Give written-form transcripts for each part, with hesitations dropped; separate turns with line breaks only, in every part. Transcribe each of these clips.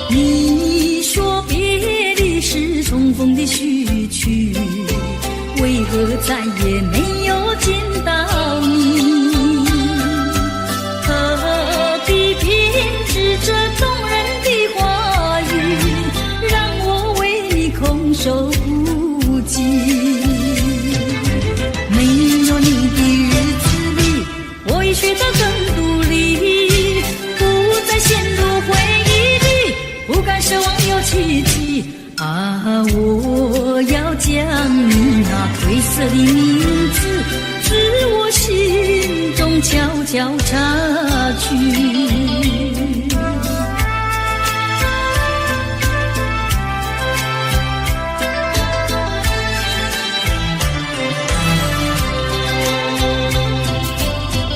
你说别离是重逢的序曲，为何再也没有见到你？何必编织这动人的话语，让我为你空守孤寂？没有你的日子里，我已学得更独立，不再陷入回忆里，不敢奢望有奇迹。啊，我要将你那褪色的名字，自我心中悄悄擦去。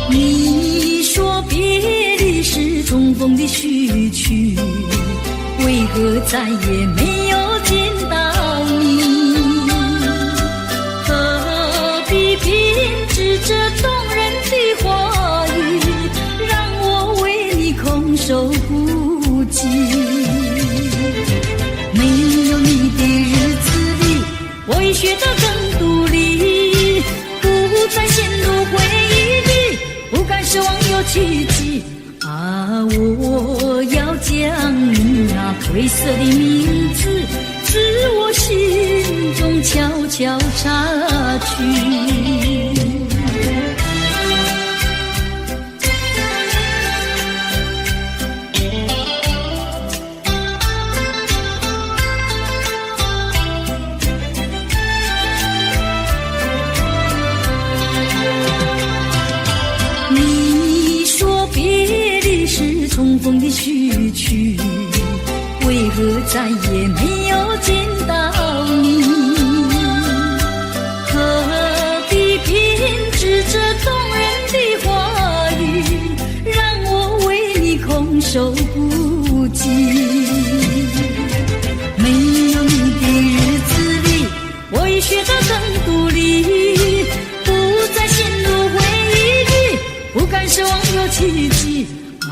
你说别离是重逢的序曲，为何再也没有见到你？何必编织这动人的话语，让我为你空守孤寂？没有你的日子里，我已学得更独立，不再陷入回忆里，不敢奢望有奇迹。啊，我要将你那褪色的名字，自我心中悄悄擦去。重逢的序曲，为何再也没有见到你？何必编织这动人的话语，让我为你空守孤寂？没有你的日子里，我已学得更独立，不再陷入回忆里，不敢奢望有奇迹。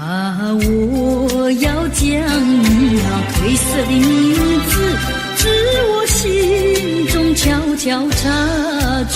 啊，我要将你那褪色的名字，自我心中悄悄擦去。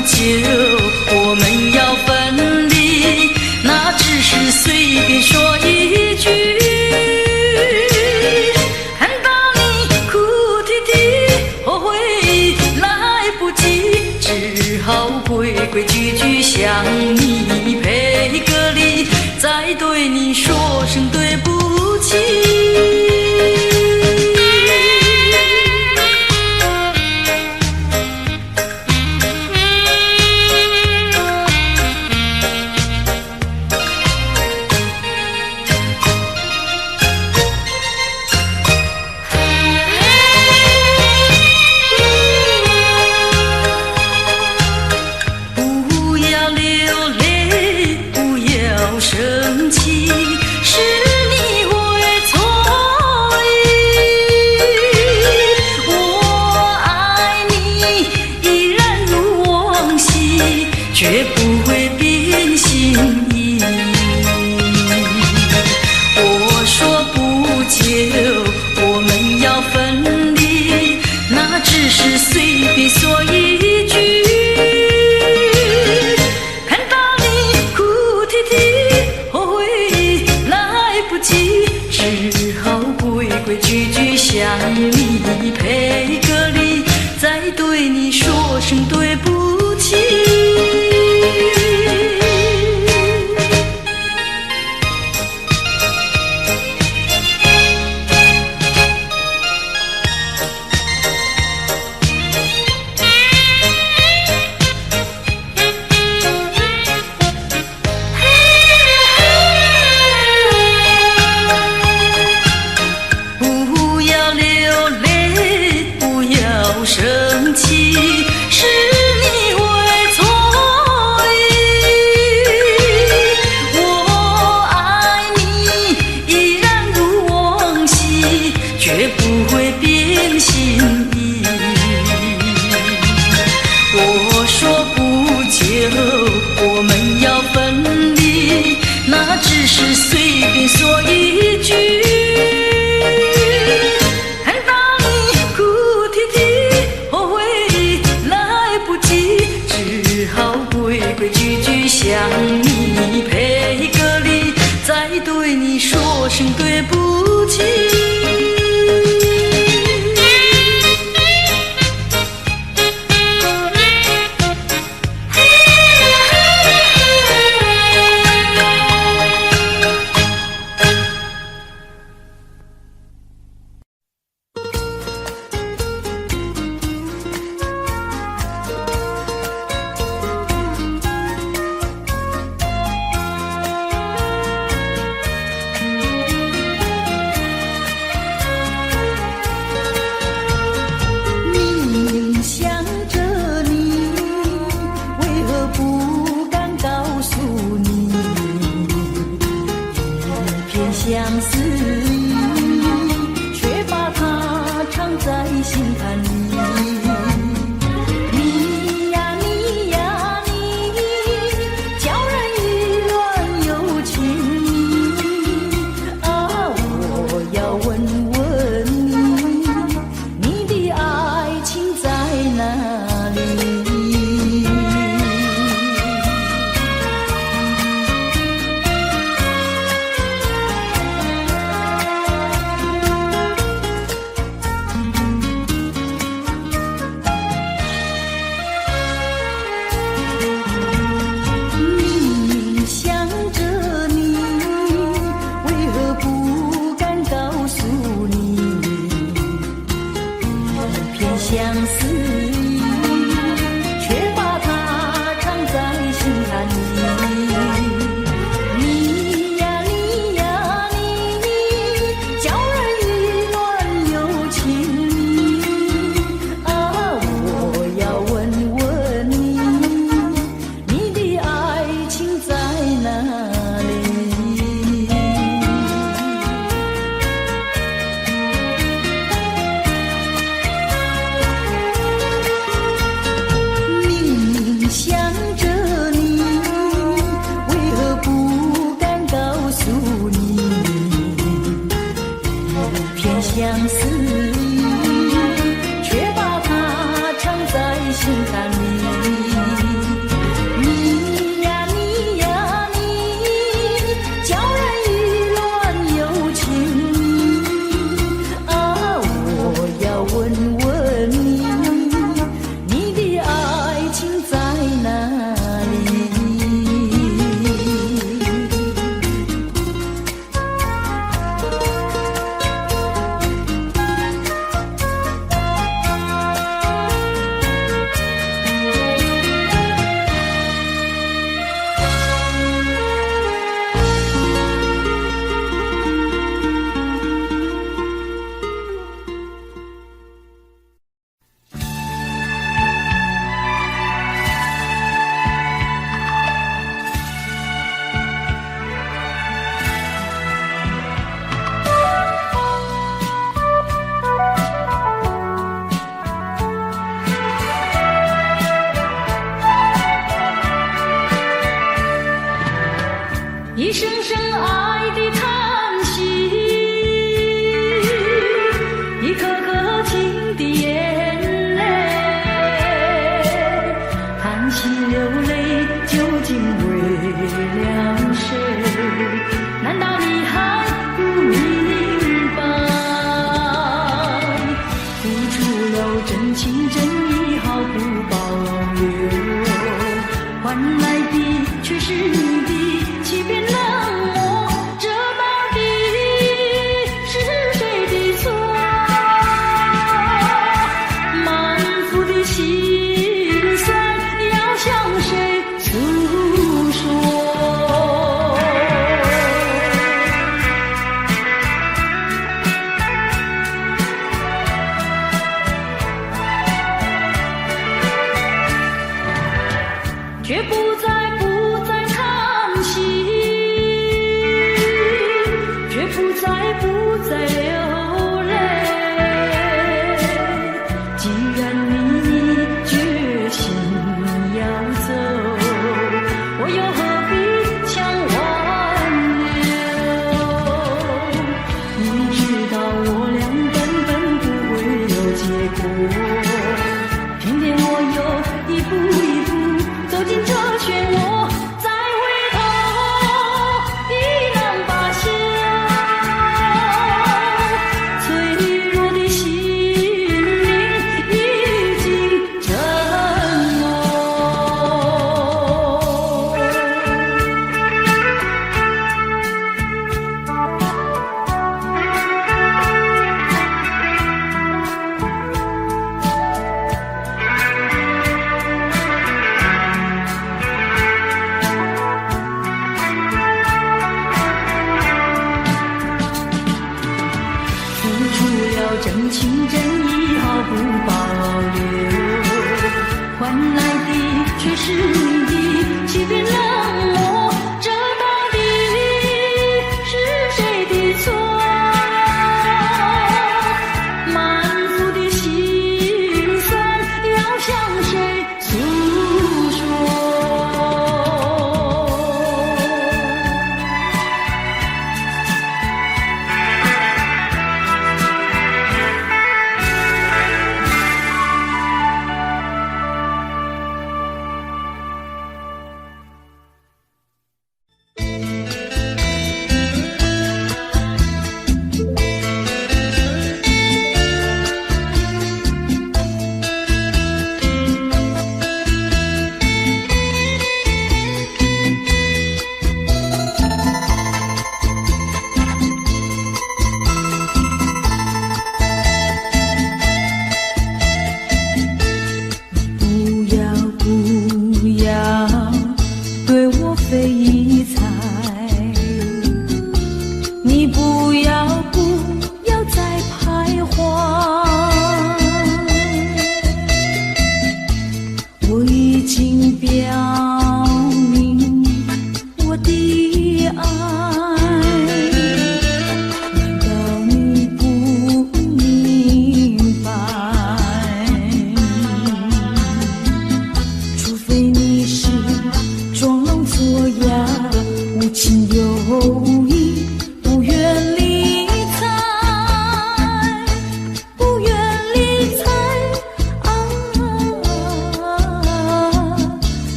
久我们要分离，那只是随便说一句。看到你哭啼啼，后悔来不及，只好规规矩矩向你赔个礼，再对你说声对不起。生气是你会错意，我爱你依然如往昔，绝不会变心意。我说不久我们要分离，那只是随便说一句。只好规规矩矩向你赔个礼，再对你说声对不起。生气是你会错意，我爱你依然如往昔，绝不会变心意。我说不久我们要分离，那只是随便说一句。规规矩矩向你赔个礼，再对你说声对不起。相思却把它藏在心坎里。你呀你呀你，叫人意乱又情迷啊！我要问问你，你的爱情在哪里？相思却把它藏在心坎里。你呀你呀你，叫人意乱又情迷啊！我要问问你，你的爱情在哪里？想着你，为何不敢告诉你？一片相思，却把它藏在心坎里。一声声爱的叹息，一颗颗情的眼泪，叹息流泪究竟为了谁？难道你还不明白？付出了真情真意毫不保留，换来的却是你的欺骗冷漠，这到底是谁的错？满腹的心酸要向谁诉说？却不再叹息，却不再流泪。既然你决心要走，我又何必强挽留？你知道我俩根本不会有结果，偏偏我又一步一步走进这漩涡，再回头已难罢休。脆弱的心灵已经沉默。真情真意毫不保留，换来的却是你的欺骗冷漠，这到底是谁的错？满腹的心酸要向谁诉说？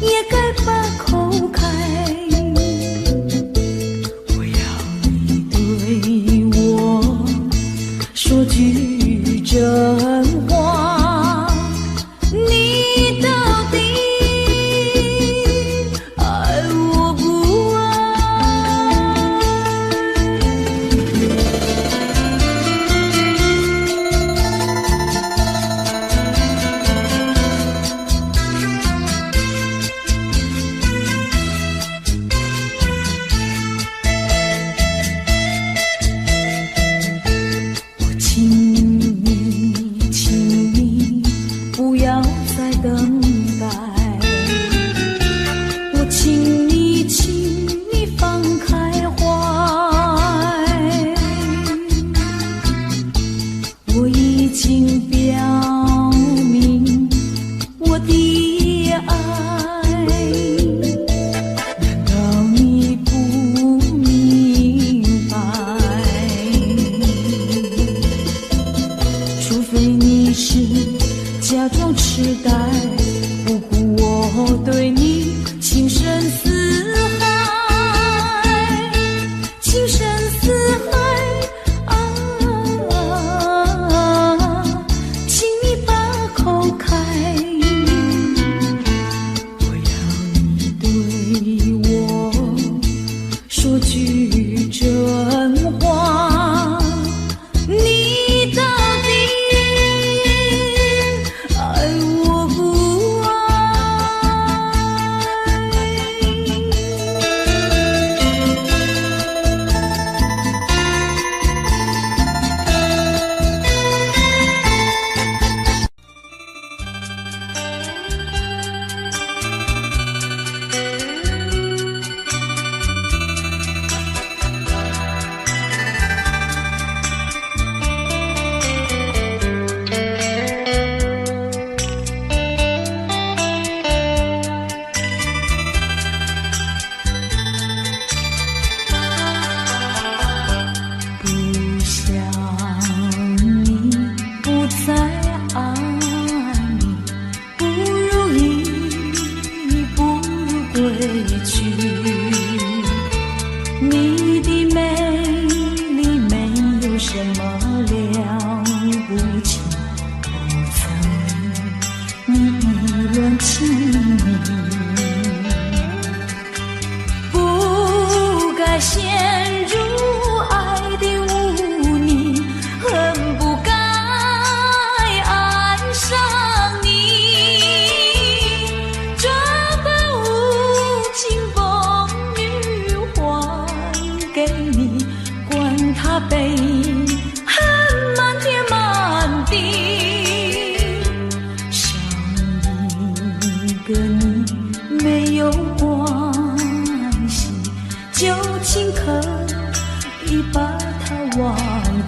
也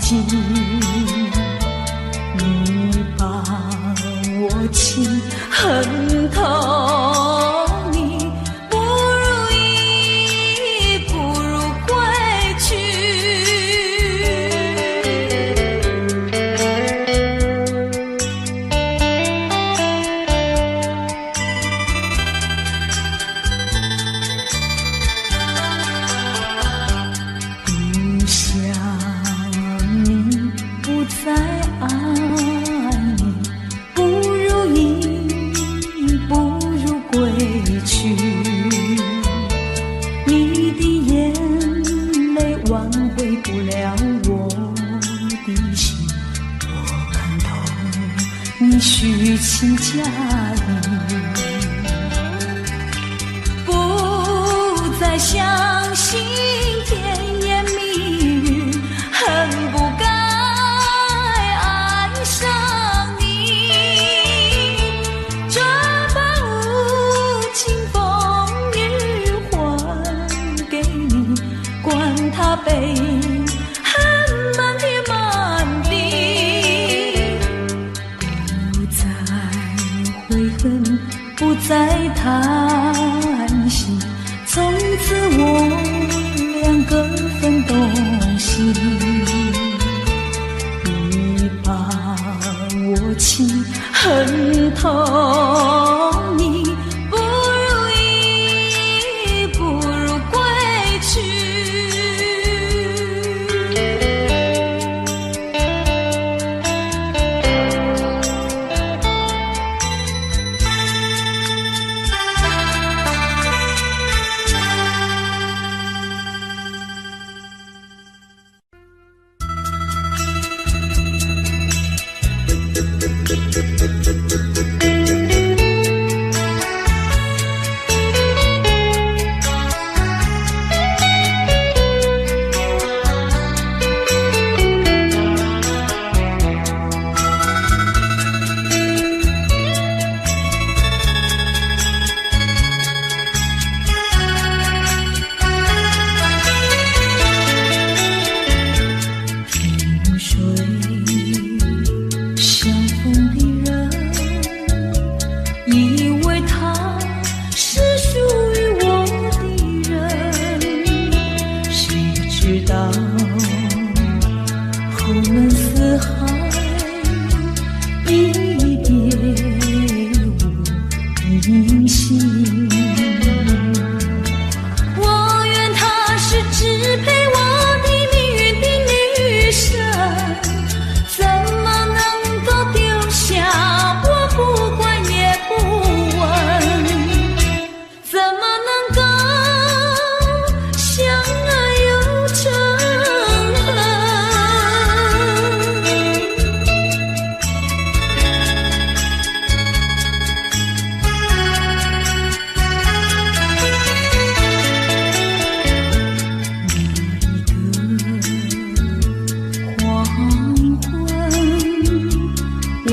近，你把我情恨透，你不如意，不如归去。不想你，不再爱你，不如意，不如归去。你的眼泪挽回不了我的心，我看透你虚情假意，不再相信甜言蜜语，恨不该爱上你，这把无情风雨还给你，管他背恨满天满地，不再悔恨，不再叹息，从此我两个分东西。你把我情恨透，你不如意，不如归去。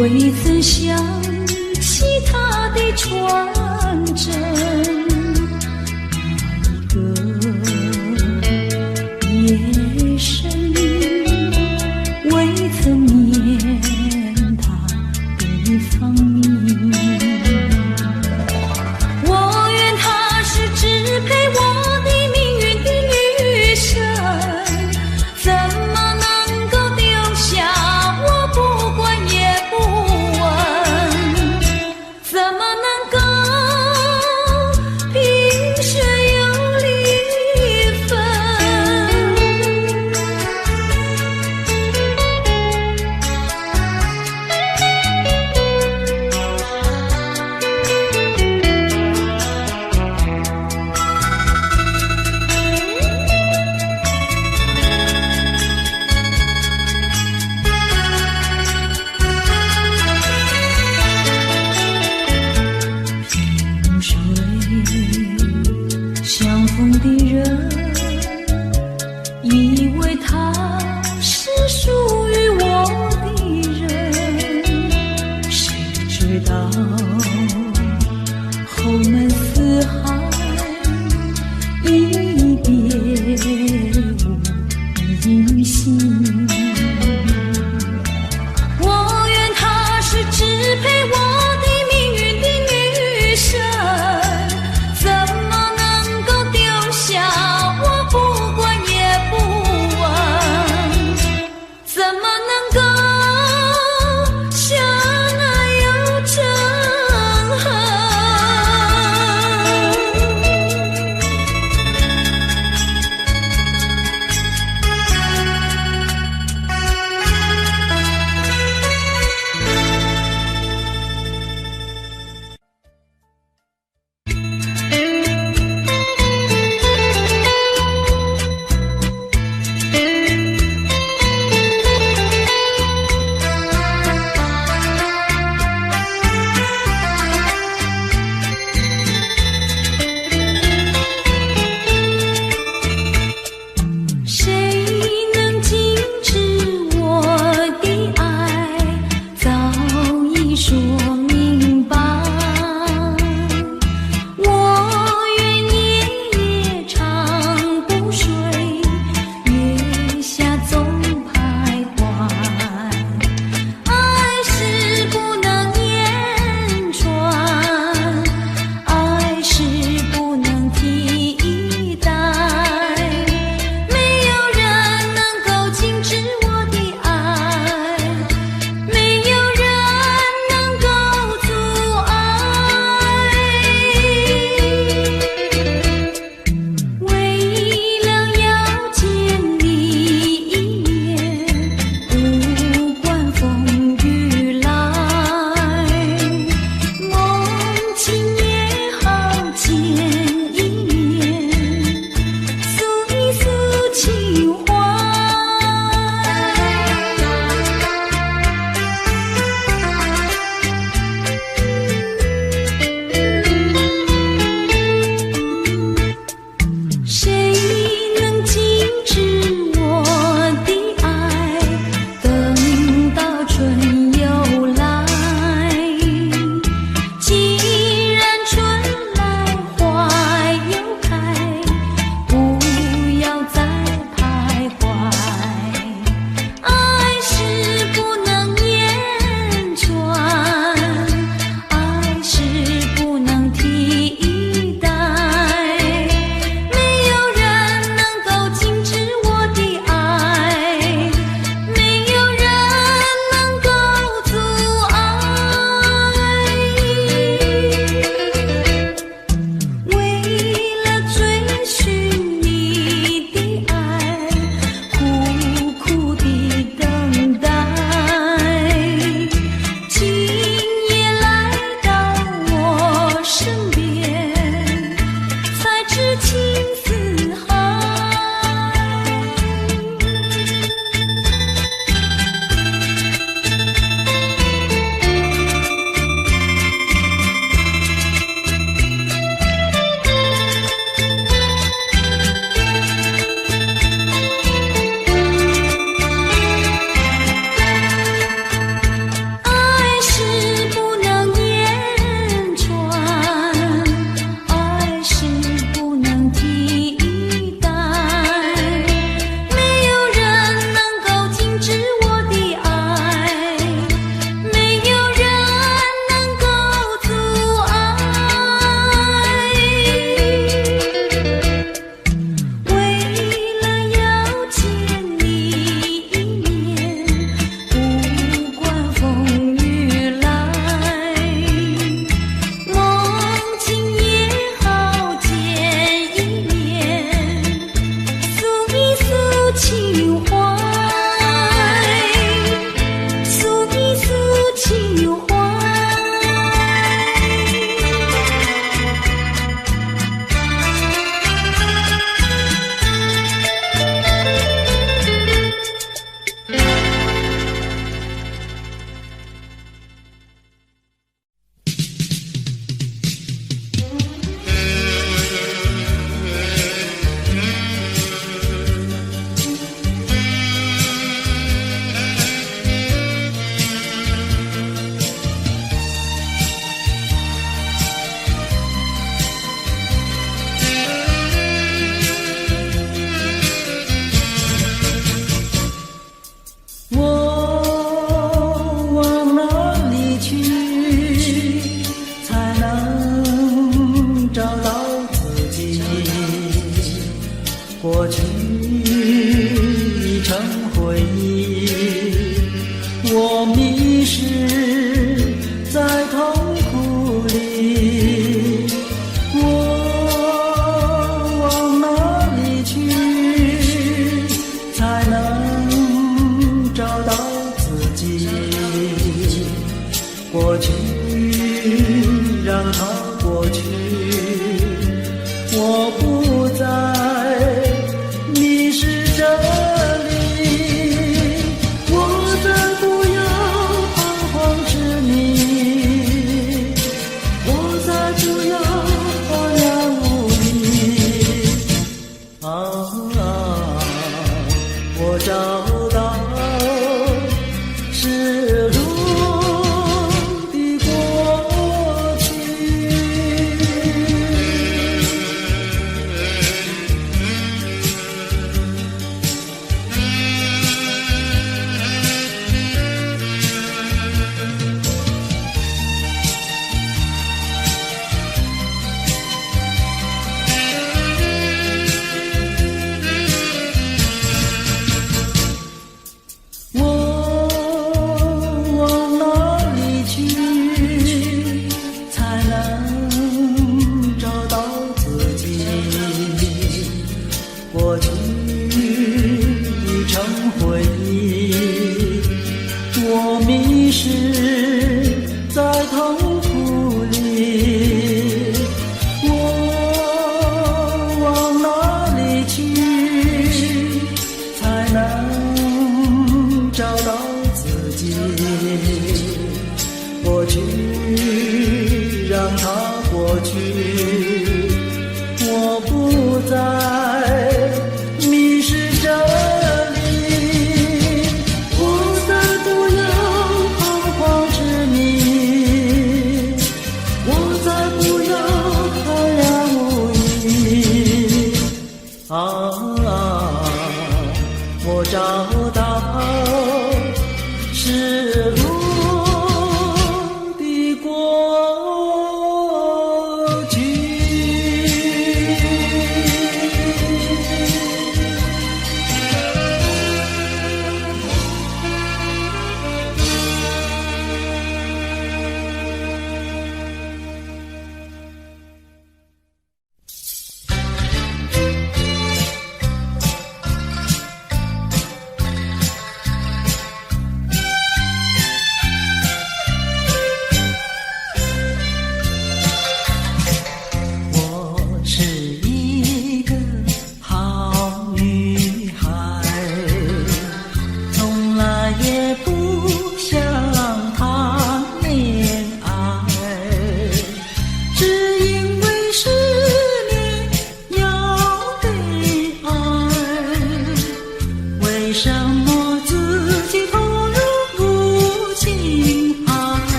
未曾想起他的传真，那一个夜深，未曾念他的芳名。我愿他是支配我的命运的女神，怎么能够丢下我不管也不问，怎么能够萍水有离分。萍水相逢的人，以为他是属于我的人，谁知道后门四海，一别无音信。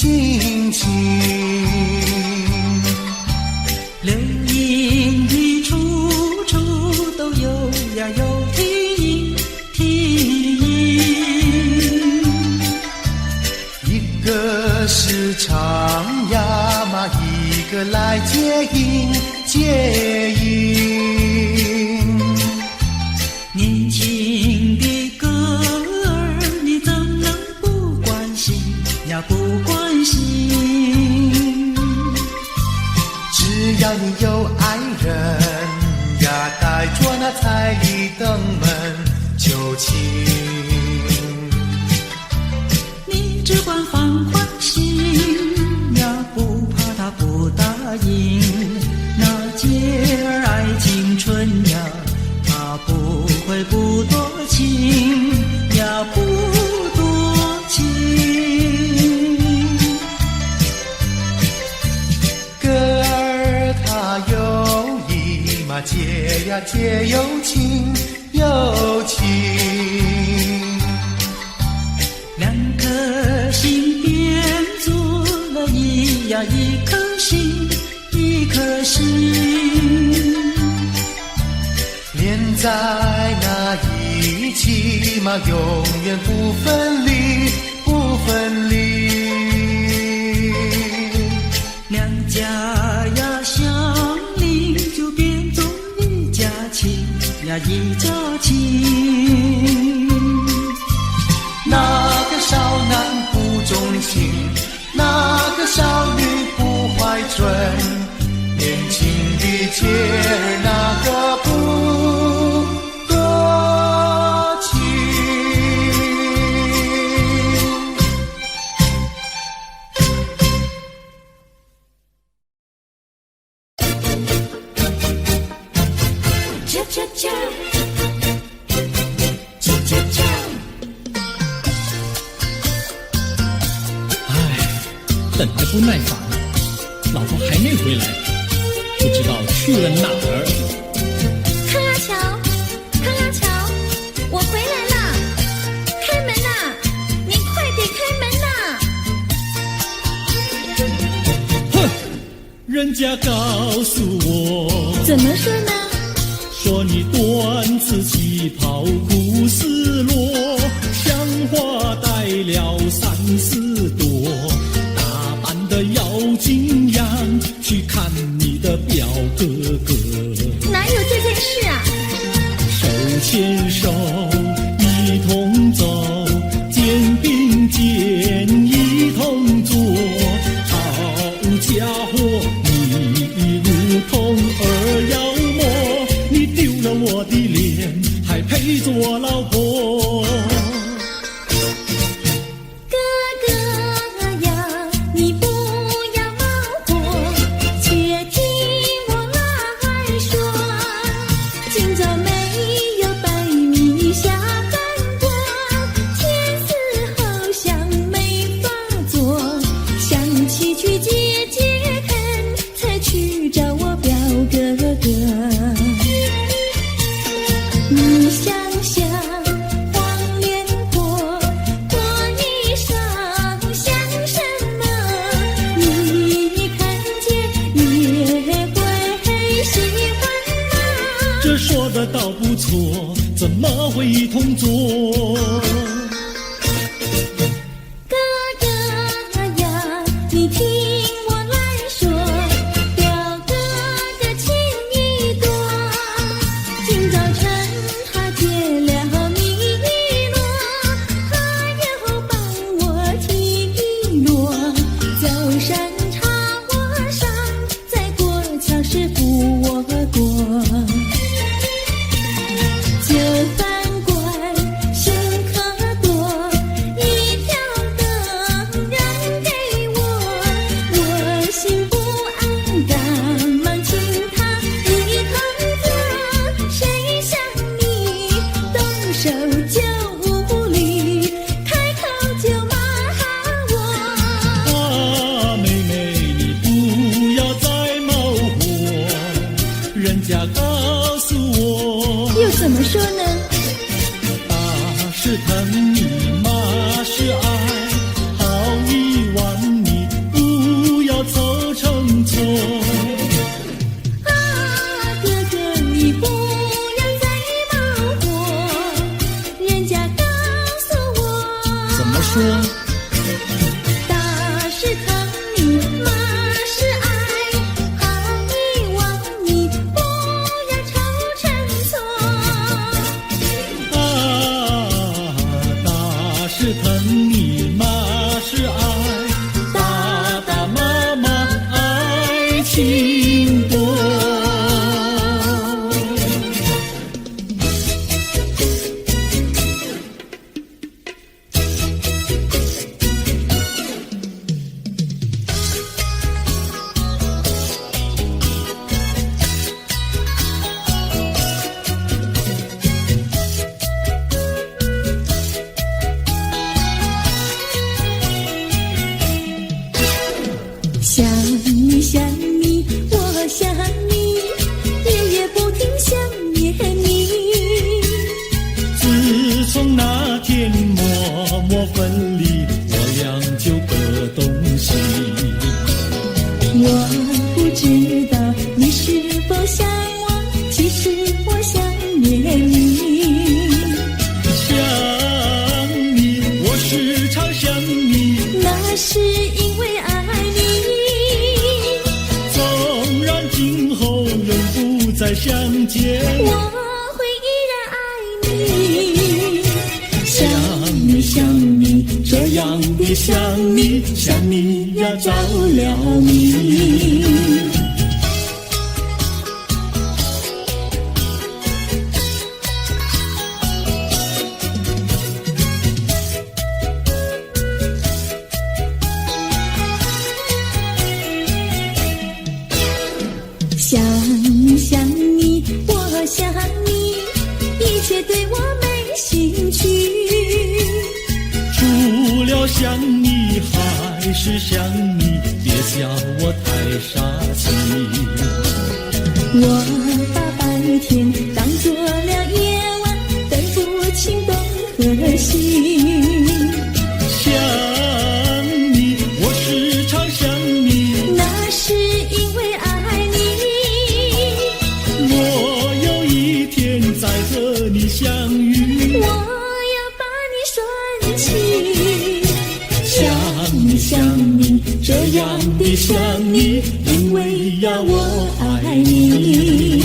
心情。
流萤的处处都有呀有啼音，
一个是唱呀嘛，一个来接应接应。
年轻的歌儿你怎能不关心呀不关心？
只要你有爱人呀，带着那彩礼登门就亲。
你只管放宽心呀，不怕他不答应。那姐儿爱青春呀，他不会不多情呀，不多情。
歌儿它有意嘛，结呀结有情有情。
两颗心变做了一颗心，一颗心。
连在那一起嘛，永远不分离，不分离。
两家呀相邻，就变作一家亲呀一家亲。
那个少男不钟情，那个少女不怀春，年轻的姐儿那个不多情。
恰恰恰，恰恰恰。
等得不耐烦，老婆还没回来，不知道去了哪儿。
康拉乔，康拉乔，我回来啦！开门呐！你快点开门呐！
哼，人家告诉我，
怎么说呢？
说你短次旗袍苦丝罗，像花戴了3、4朵。的要紧样去看你的表哥哥，
哪有这件事啊？
手牵手一同走，肩并肩一同坐。好家伙，你如同儿妖魔，你丢了我的脸，还配做我老婆？
你想想黄脸婆脱衣裳像什么？你看见也会喜欢吗？
这说的倒不错，怎么会一同做？
哥哥呀，你听我来说，表哥的情意多。今早晨他接了米诺，他又帮我提落。走山茶我上，再过桥是扶我过。就饭馆剩可多，一条灯让给我，我心不安，赶忙请他一同坐。谁想你动手就无理，开口就骂我。
啊，妹妹，你不要再冒火，人家告诉我，
又怎么说呢？
打是疼你，骂是爱，好一碗米心多。
想你想你，我想你，夜夜不停想念你。
自从那天默默分离，我俩就各东西。
我不知道你是否想我，其实我想念你。
想你，我时常想你，
那是因为爱你。
纵然今后永不再相见，
我会依然爱你。想你想你，这样的想你，想你呀着了迷。想你想你，我想你，一切对我没兴趣。
除了想你还是想你，别叫我太傻气。
我把白天当作了夜晚，分不清东和西。
想你，我时常想你，
那是因为爱你。
我有一天再和你相遇，
我要把你拴起。想你想你，这样的想你，因为呀我爱你。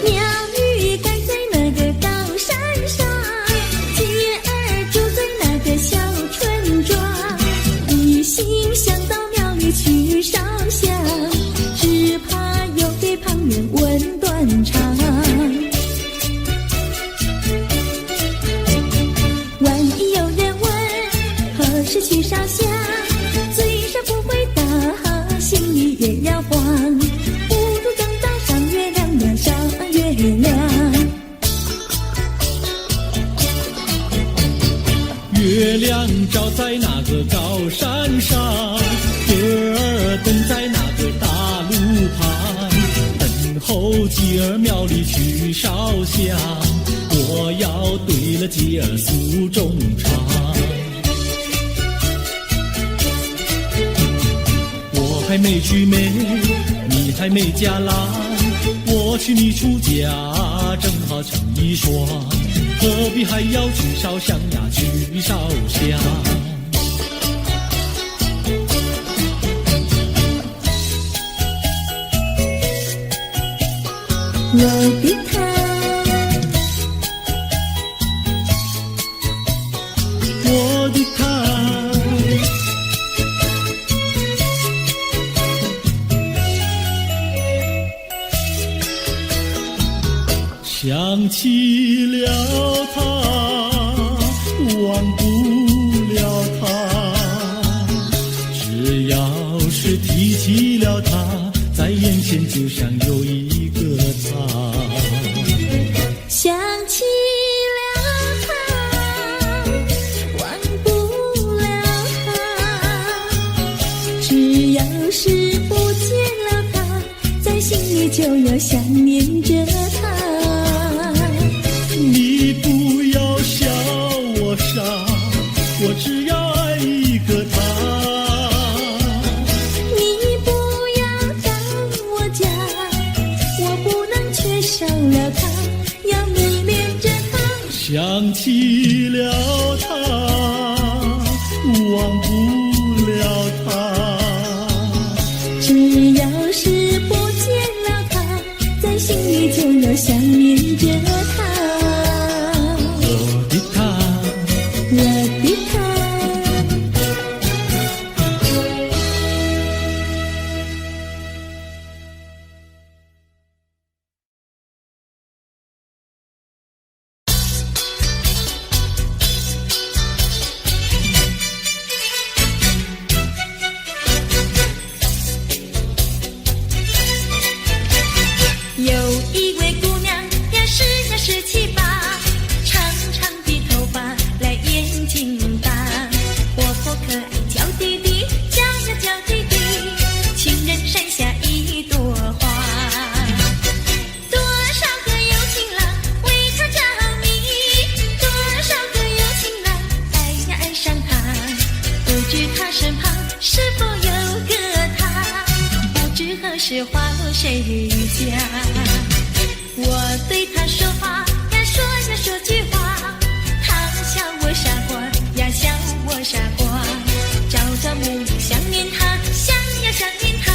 鸟语盖在那个高山上，鸡儿住在那个小村庄。一心想到庙里去烧香，只怕又给旁人问断肠。万一有人问何时去烧香，嘴上不回答，心里也要慌。不如等到上月亮呀上月亮。
月亮照在那个高山上，gir儿等在那个大路旁，等候鸡儿庙里去烧香，我要对了鸡儿诉衷肠。我还没娶妹，你还没嫁郎，我娶你出嫁，正好成一双，何必还要去烧香呀，去烧香。
我的他，
我的他，想起了他，忘不了他，只要是提起了他，在眼前就像有一个他。
想起了他，忘不了他，只要是不见了他，在心里就要想念着他。
你不要笑我傻，我只要爱一个他。
你不要当我假，我不能缺少了他，要迷恋着他。
想起了他，忘不了他，
只要是不见了他，在心里就要想念着他。
我的他。
是花落谁家？我对他说话呀，说呀说句话，他笑我傻瓜呀，笑我傻瓜。朝朝暮暮想念他，想呀想念他，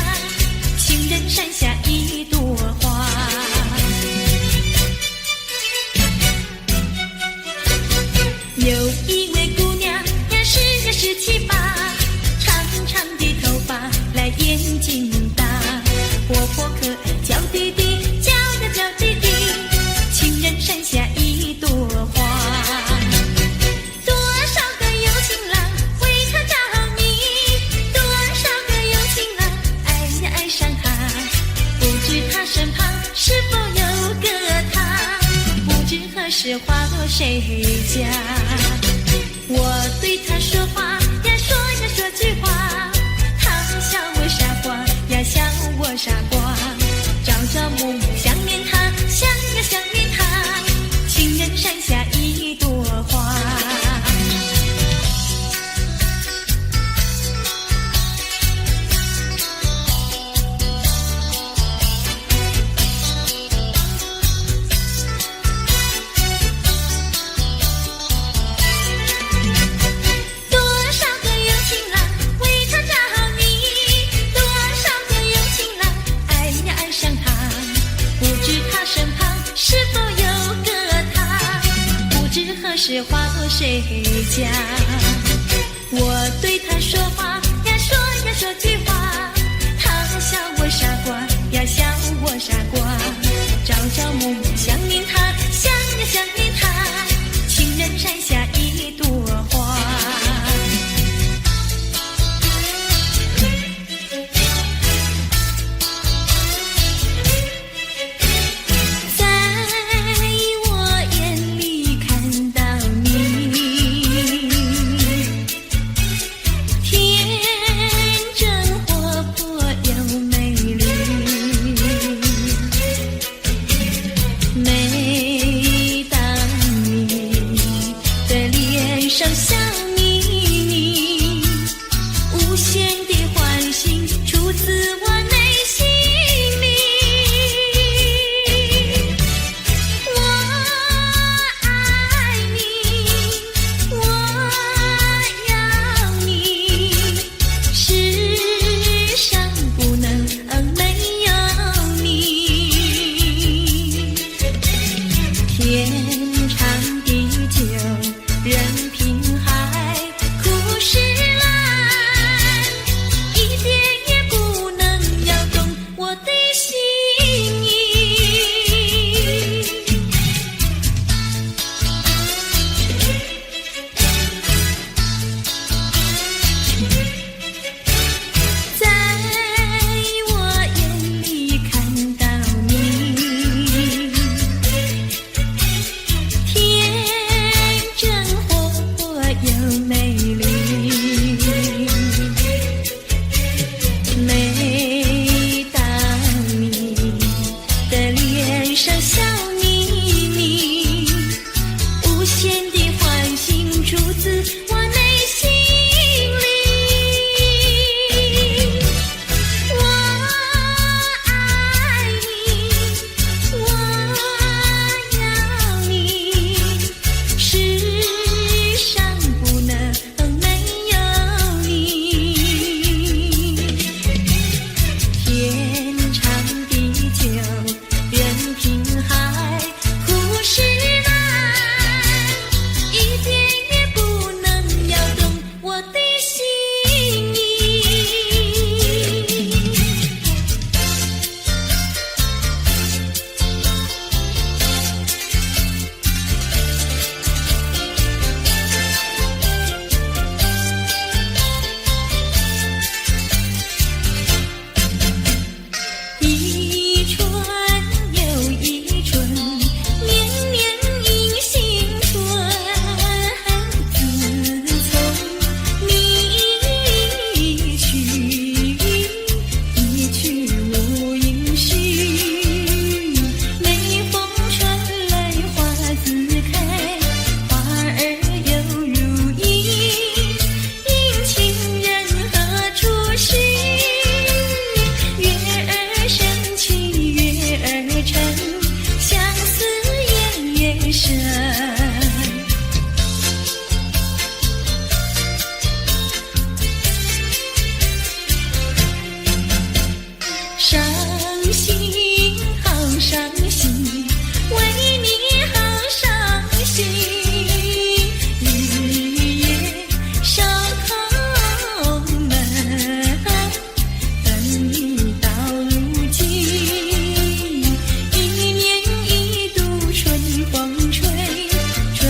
情人山下一朵花。有一位姑娘呀，是呀17、8，长长的头发来眼睛大，活泼可爱娇滴滴，娇呀娇滴滴，情人山下一朵花。多少个有情郎为她着迷，多少个有情郎爱呀爱上她，不知她身旁是否有个他，不知何时花落谁家。我对他说话呀，说呀说句话，他笑我傻瓜呀，笑我傻瓜。朝朝暮暮想念他，想呀想念他，情人山下一朵花。是花落谁家？我对他说话呀，说呀说句话，他笑我傻瓜呀，笑我傻瓜。朝朝暮暮想念他，想呀想念他，情人山下一朵花。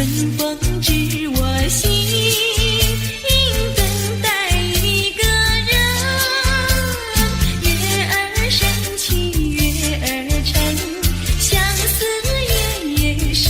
春风知我心，等待一个人。月儿升起月儿沉，相思夜夜深。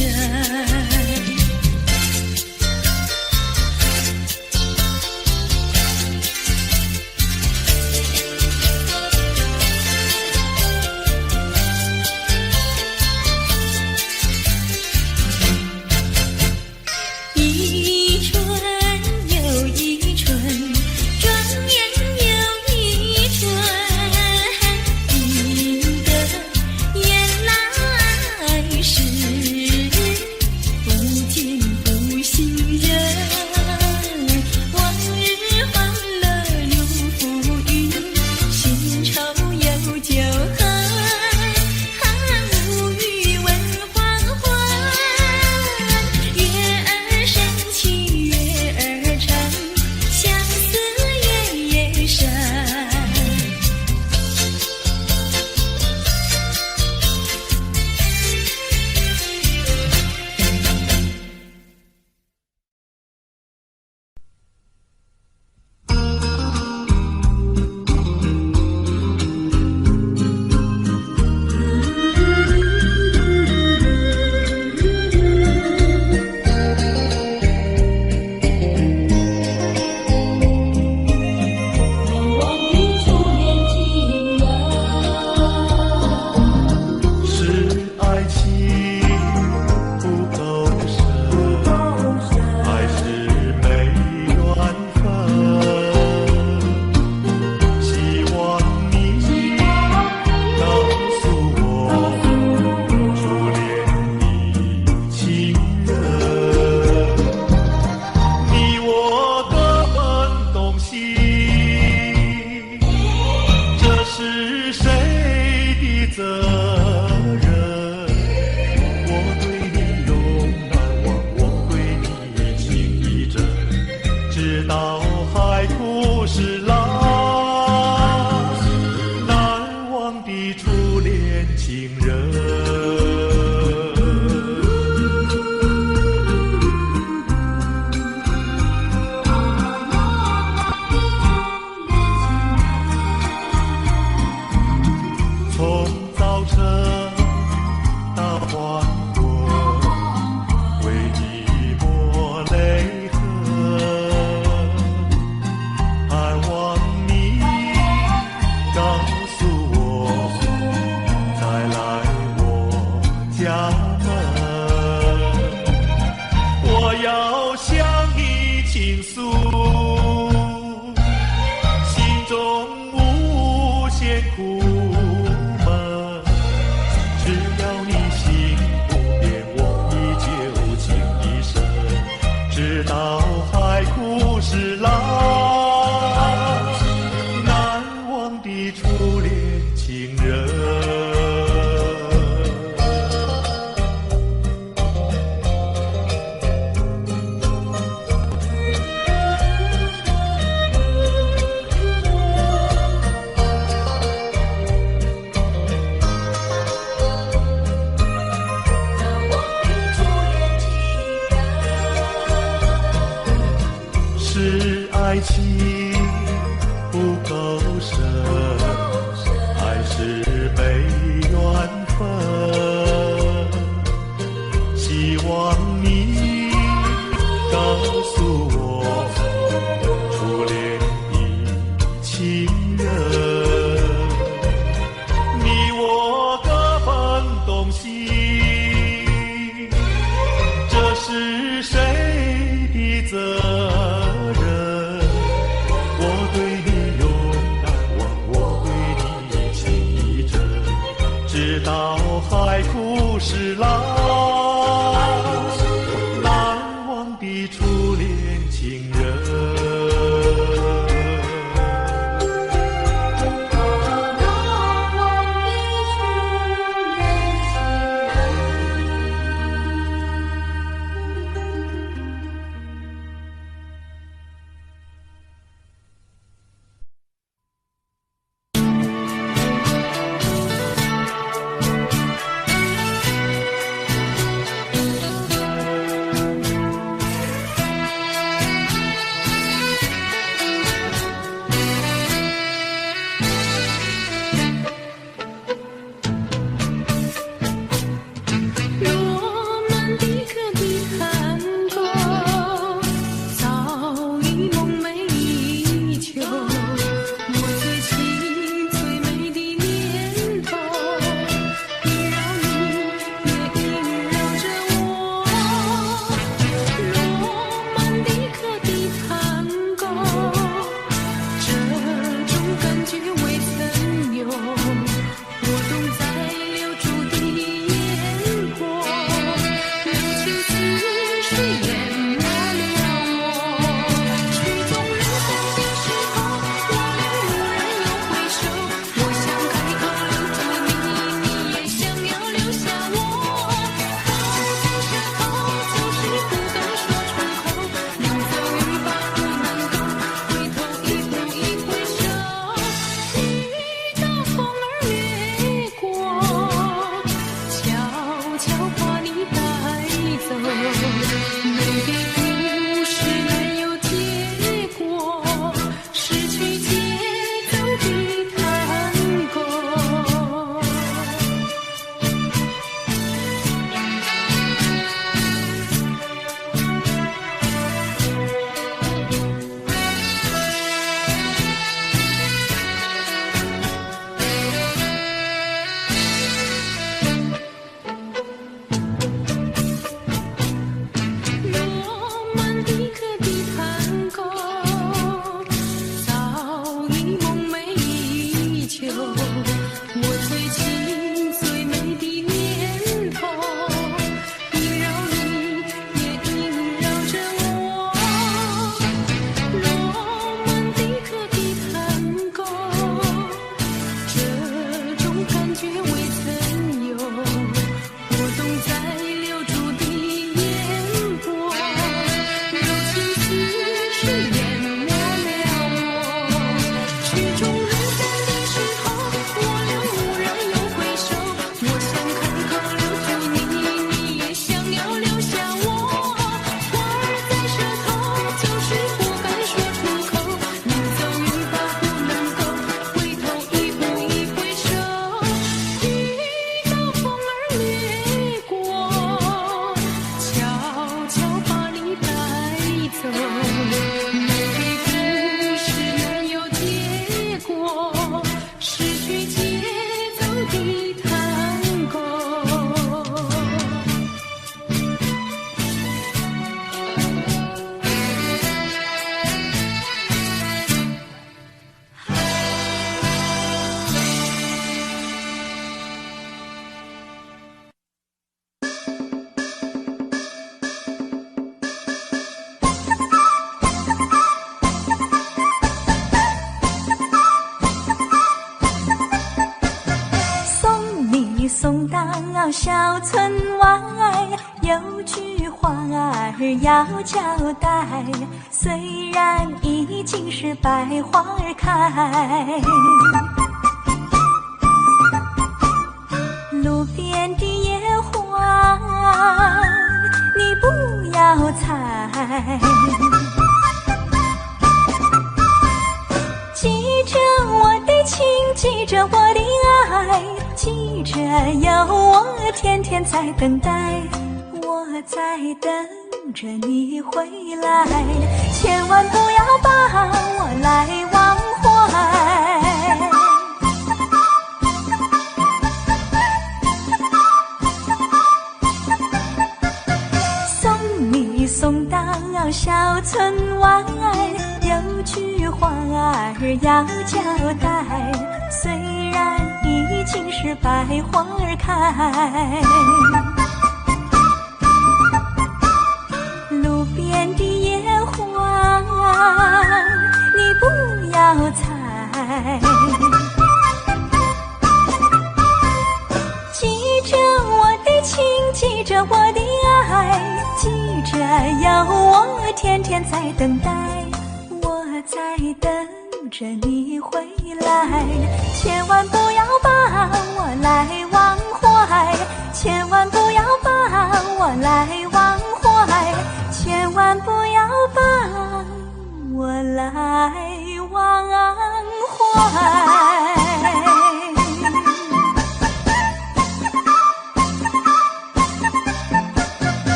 到小村外，有句话儿要交代，虽然已经是百花儿开，路边的野花你不要采，记着我的情，记着我的爱，记着有我天天在等待，我在等着你回来，千万不要把我来忘怀。送你送到小村外，有句话儿要交代，虽然已经是百花儿开，路边的野花你不要采，记着我的情，记着我的爱，记着有我天天在等待，我在等着你回来，千万不要把我来忘怀，千万不要把我来忘怀，千万不要把我来忘怀。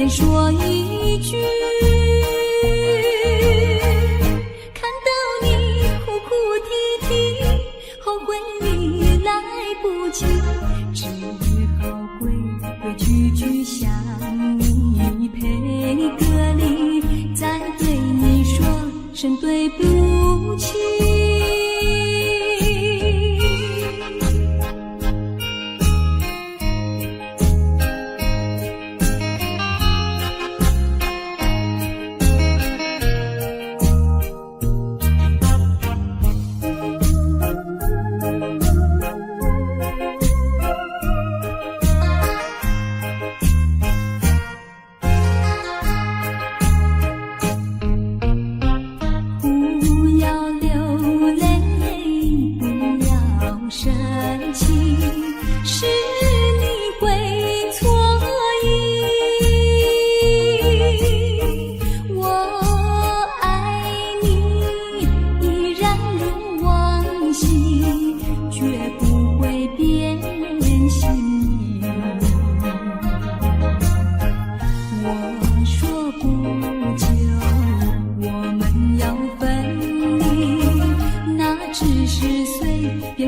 说一句，看到你哭哭啼啼，后悔已来不及，只好规规矩矩向你赔个礼，再对你说声对不起。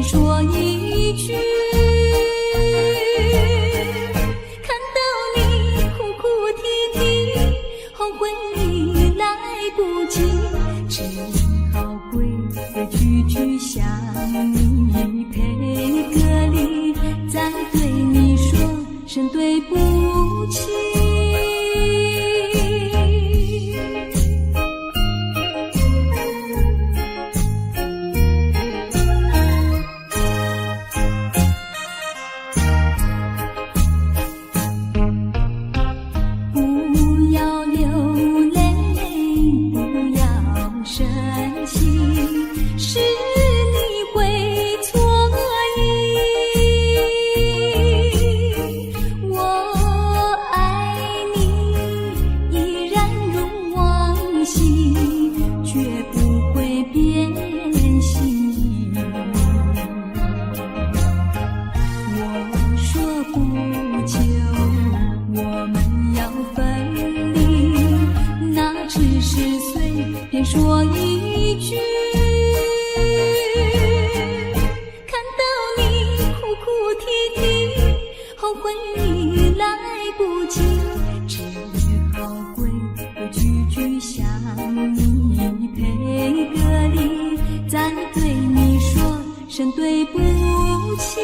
说一句，看到你哭哭啼啼，后悔已来不及，只好规规矩矩向你赔个礼，再对你说声对不起。是回忆来不及，只好归个句句想你，配个礼，再对你说声对不起。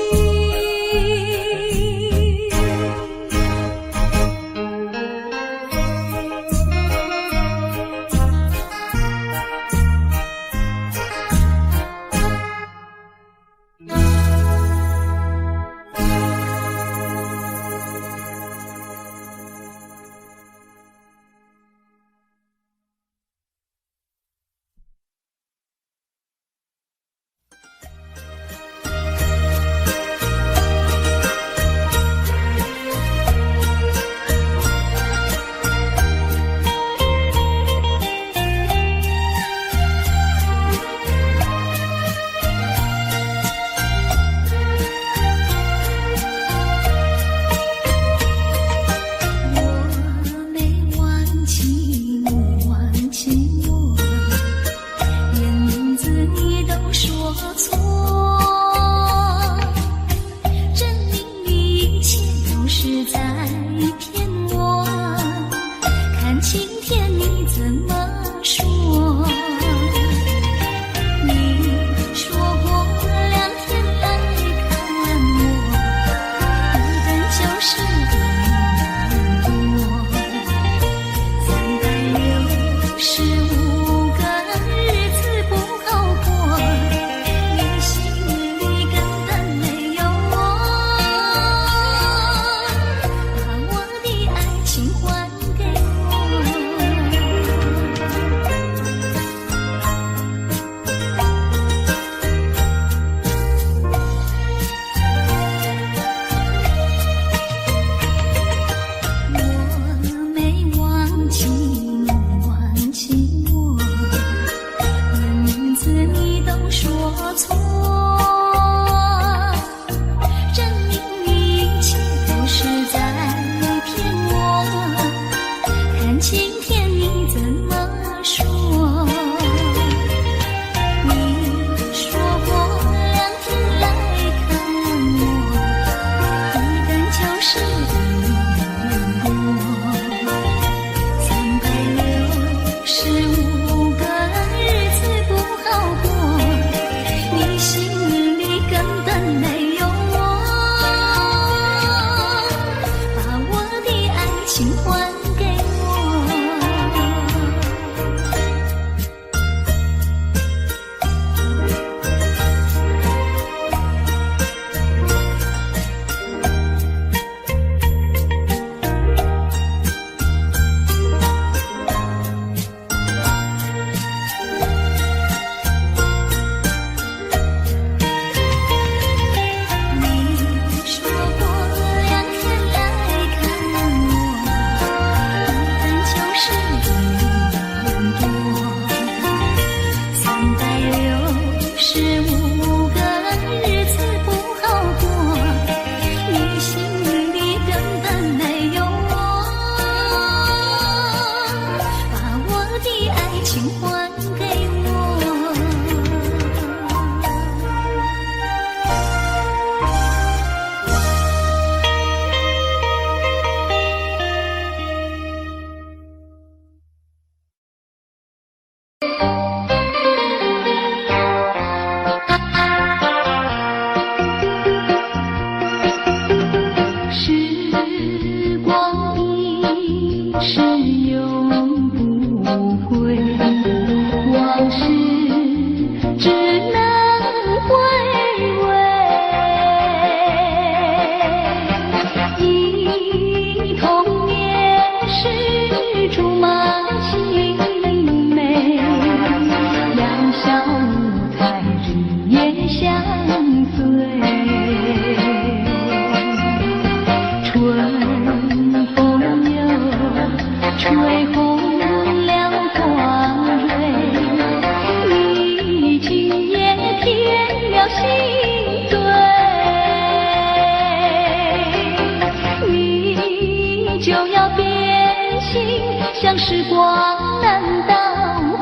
像时光难倒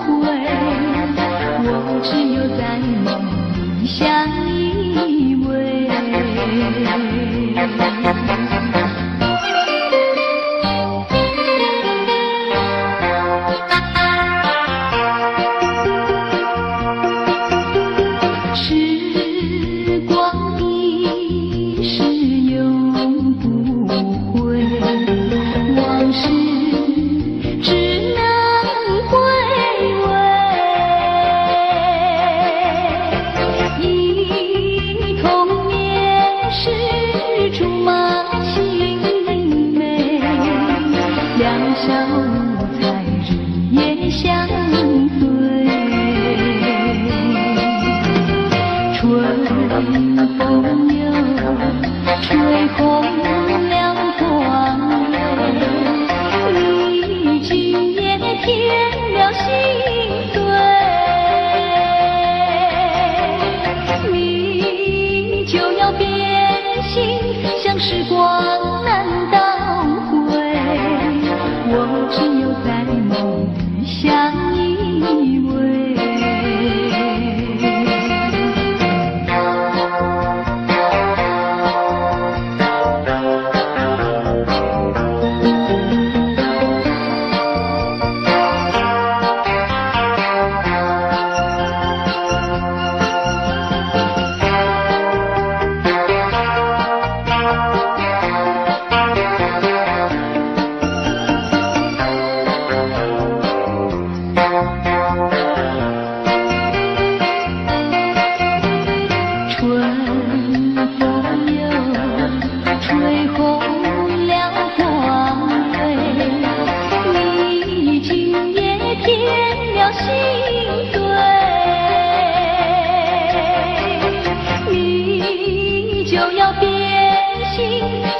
回，我只有在梦里相依偎。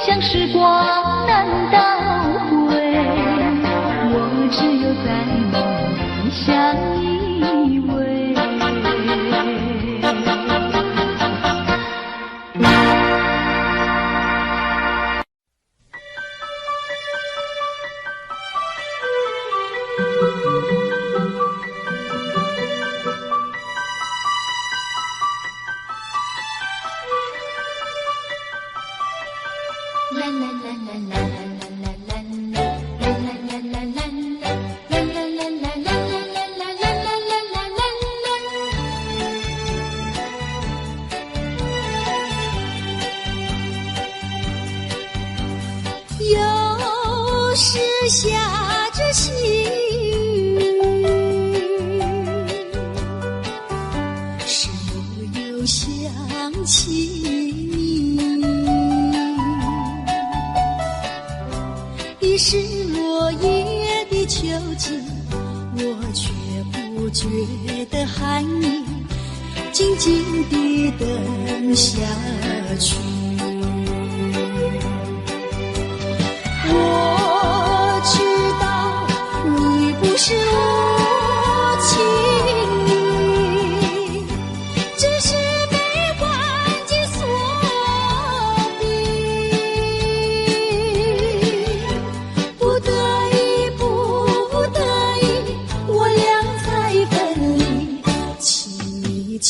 想时光难倒回，我只有在梦里相依偎。
有时下着细雨，是我又想起你，已是落叶的秋季，我却不觉得寒意，静静地等下去。我知道你不是无情意，只是被环境所逼，不得已，不得已，我俩才分离。请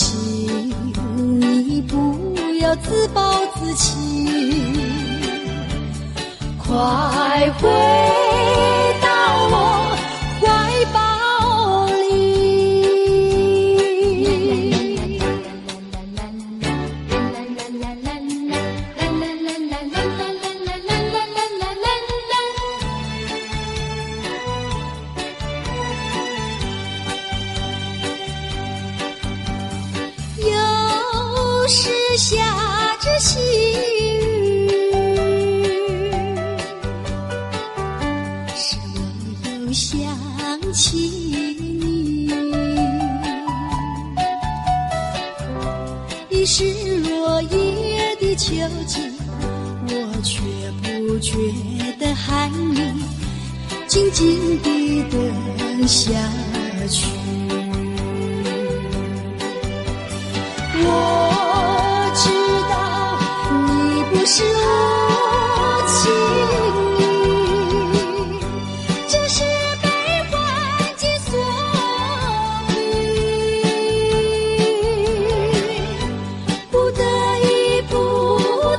你不要自暴自弃，快回到我怀抱里。有时下着细雨，是我又想起你，已是落叶的秋季，我却不觉得寒意，静静地等下去。我知道你不是无情意，只是被环境所逼，不得已，不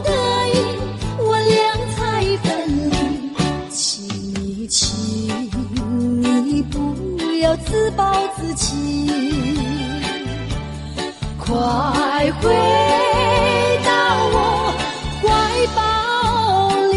得已，我俩才分离。请你不要自暴自弃，快回到我怀抱里。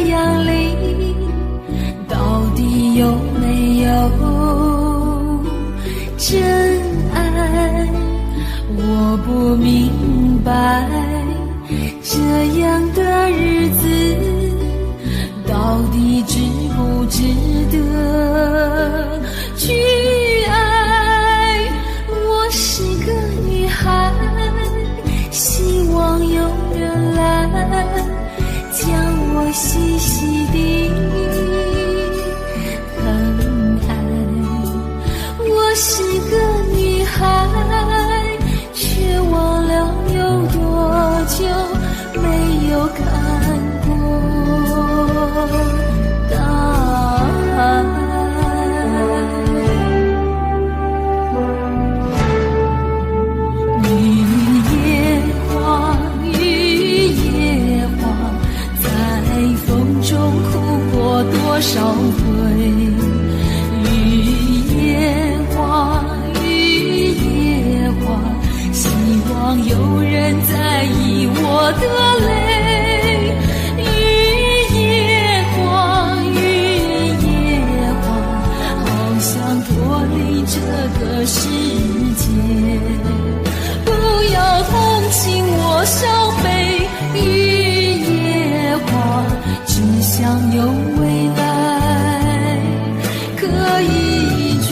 阳里，到底有没有真爱？我不明白，这样的日子到底值不值得去爱？我是个女孩，希望有人来将我细细地疼爱。我是个女孩，却忘了有多久没有看过大海。多少回雨夜花，雨夜花，希望有人在意我的泪。雨夜花，雨夜花，好想脱离这个世界，不要同情我伤悲。雨夜花，只想有未来可以追。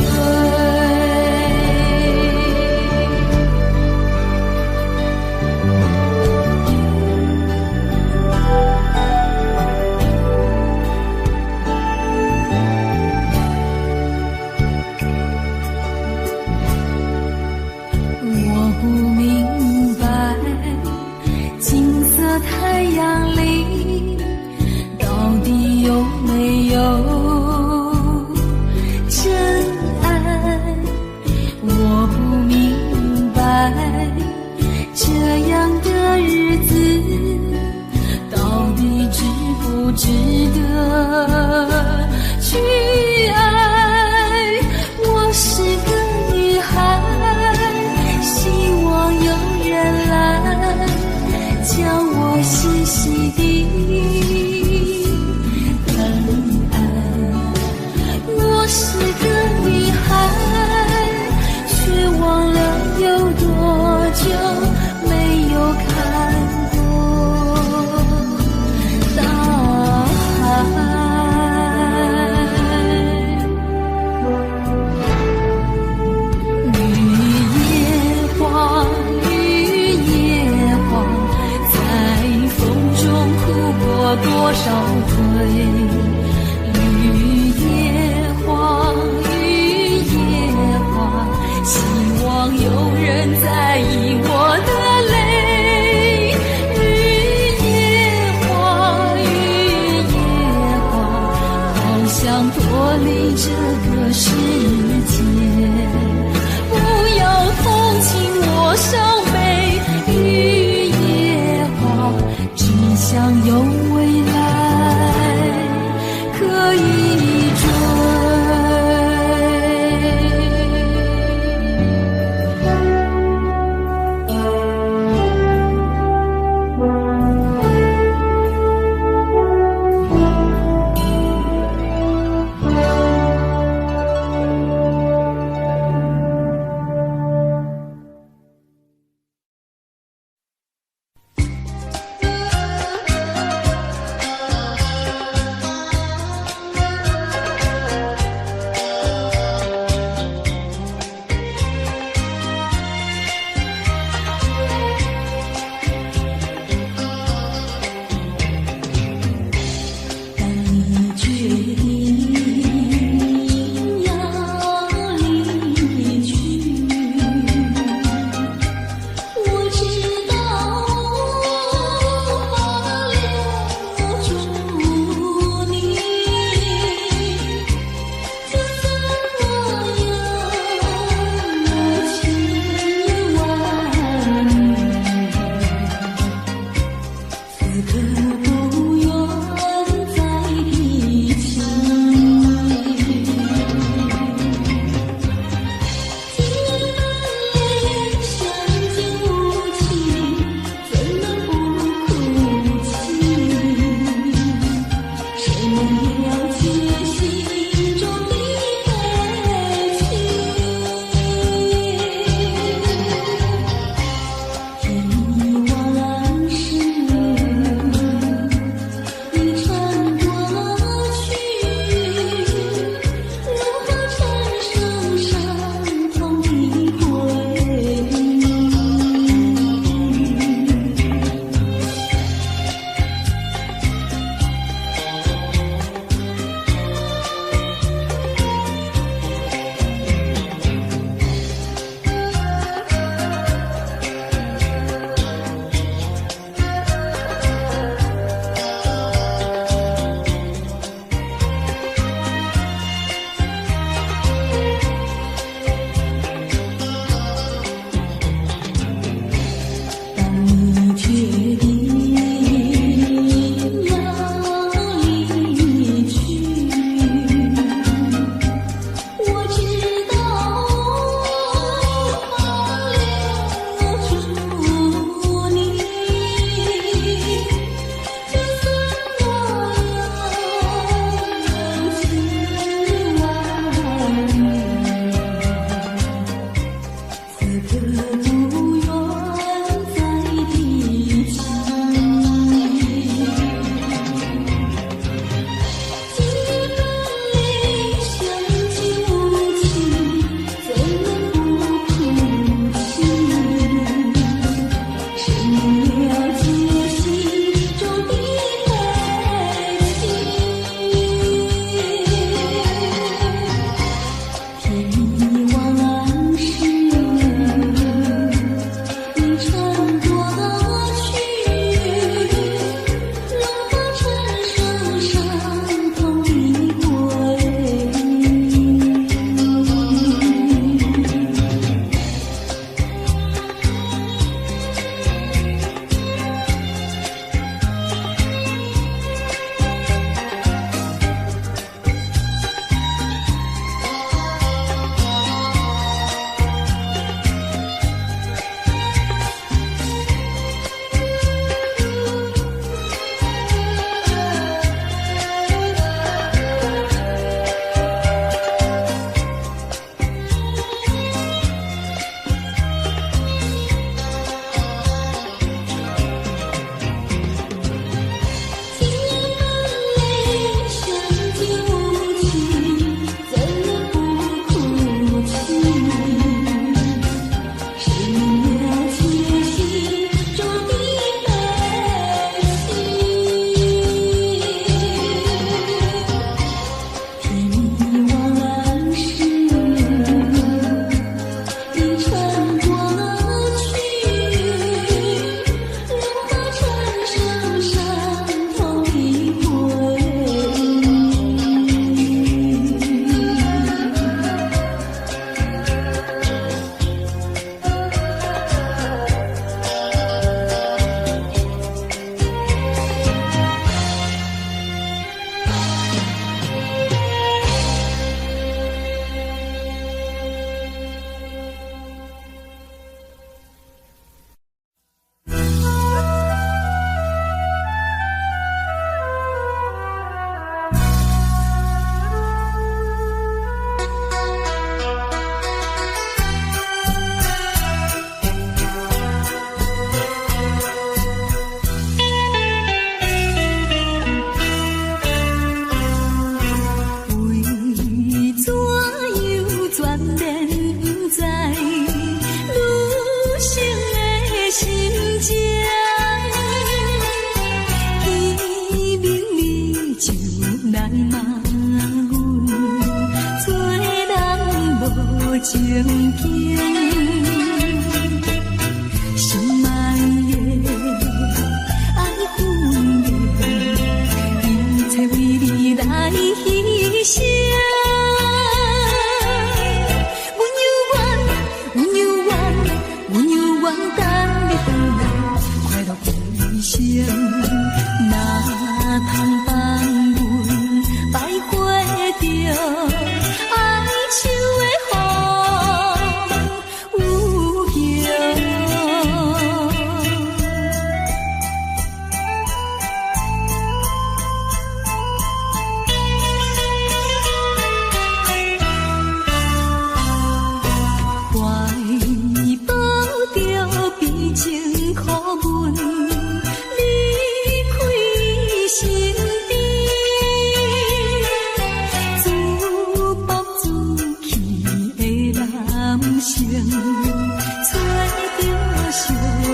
我不明白，金色太阳里到底有没有真爱？我不明白，这样的日子到底值不值得去爱？我是个女孩，希望有人来将我细细地我是个女孩，却忘了有多久没有看过大海。雨夜花，雨夜花，在风中哭过多少回。希望有人在意我的泪。雨夜花，雨夜花，好想脱离这个世界，不要同情我伤悲。雨夜花，只想有未来可以追。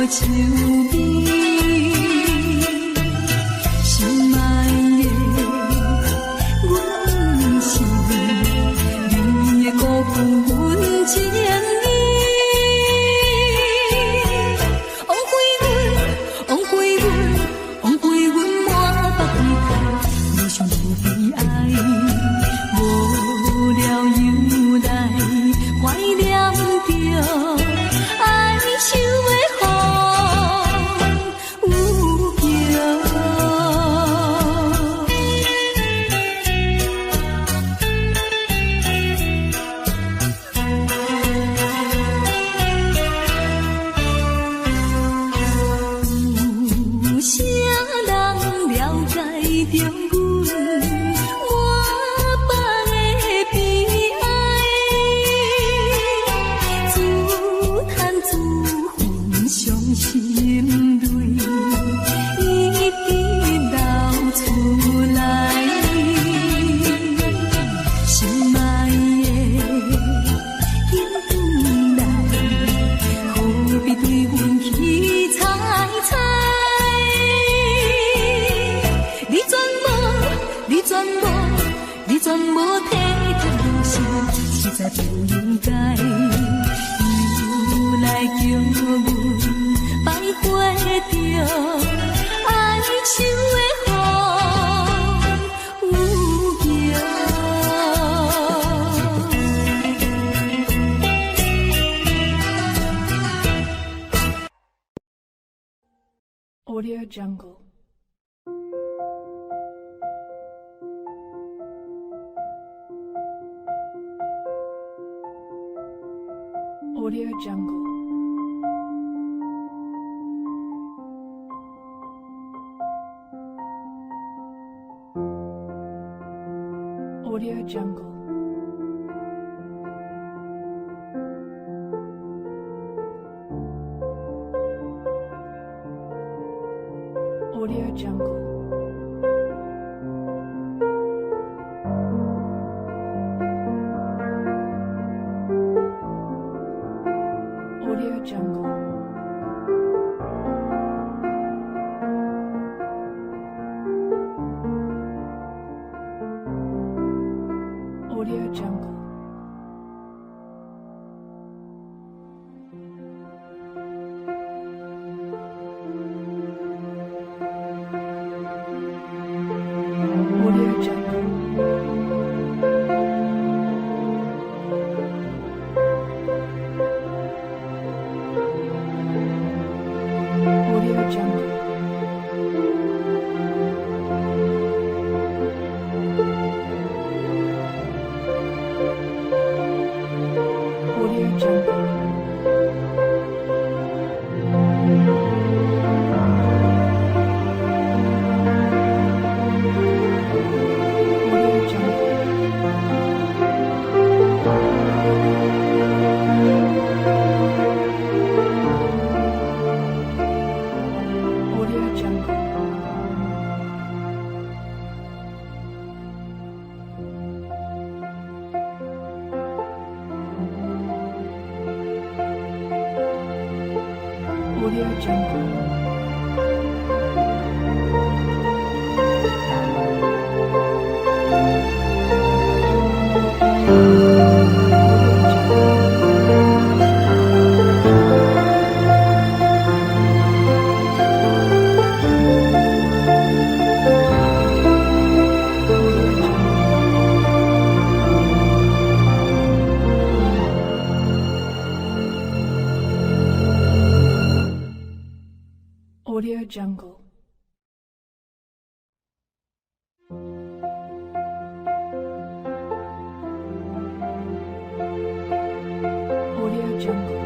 手美，心爱的，阮是你的辜负阮情意。
Audio Jungle. Audio Jungle. Audio Jungle. Audio Jungle. Audio Jungle. Audio Jungle. Audio Jungle. Audio Jungle. Audio Jungle. Audio Jungle. Audio Jungle. Audio Jungle. Audio Jungle. Audio Jungle.